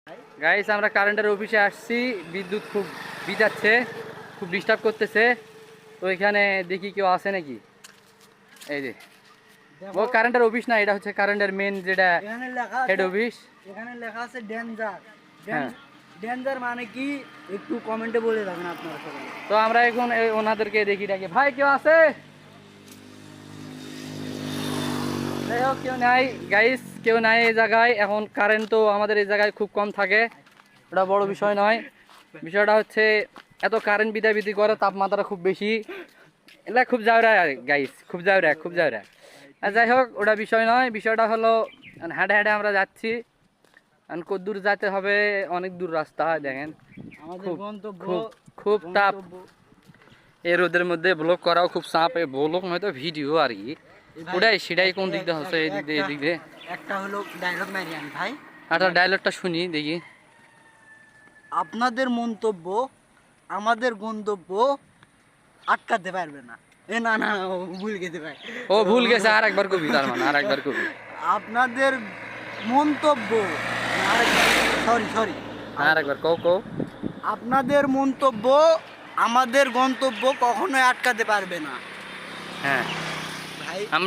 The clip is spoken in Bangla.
গাইস আমরা কারেন্টের অফিসে আসছি, বিদ্যুৎ খুব বিজাচ্ছে, খুব ডিস্টার্ব করতেছে। তো এখানে দেখি কেউ আছে নাকি। এই যে ও কারেন্টের অফিস না, এটা হচ্ছে কারেন্টের মেন যেটা এখানে লেখা হেড আছে, অফিস। এখানে লেখা আছে ডেঞ্জার। হ্যাঁ, ডেঞ্জার মানে কি একটু কমেন্টে বলে দেবেন আপনারা সবাই। তো আমরা এখন ওনাদেরকে দেখি ডাকি, ভাই কেউ আছে? যাই হোক কেউ নাই গাইস, কেউ নাই এই জায়গায়। এখন কারেন্ট তো আমাদের এই জায়গায় খুব কম থাকে, ওটা বড় বিষয় নয়। বিষয়টা হচ্ছে এত কারেন্ট বিদাবিদি করে, তাপমাত্রা খুব বেশি, এটা খুব যাওয়া গাইস, খুব যাওয়া। আর যাই হোক ওটা বিষয় নয়, বিষয়টা হলো হাঁটে হাঁটে আমরা যাচ্ছি। কত দূর যেতে হবে, অনেক দূর রাস্তা দেখেন। আমাদের খুব গন্তব্য খুব খুব তাপ। এই রোদের মধ্যে ব্লগ করাও খুব চাপ। এই ব্লগ নয়তো ভিডিও আর কি, ওটাই সেটাই কোন দিক দিয়ে হচ্ছে, এই দিক দিয়ে এই দিক দিয়ে। একটা হলো ডায়লগ মারি আমি ভাই, আচ্ছা ডায়লগটা শুনি দেখি। আপনাদের মন্তব্য আমাদের গন্তব্য আটকাতে পারবে না। এ না না ও ভুল গেছে ভাই, ও ভুল গেছে, আর একবার কবি, তার মানে আর একবার কবি। আপনাদের মন্তব্য, সরি সরি, আর একবার কও কও। আপনাদের মন্তব্য আমাদের গন্তব্য কখনোই আটকাতে পারবে না হ্যাঁ ভাই। আমরা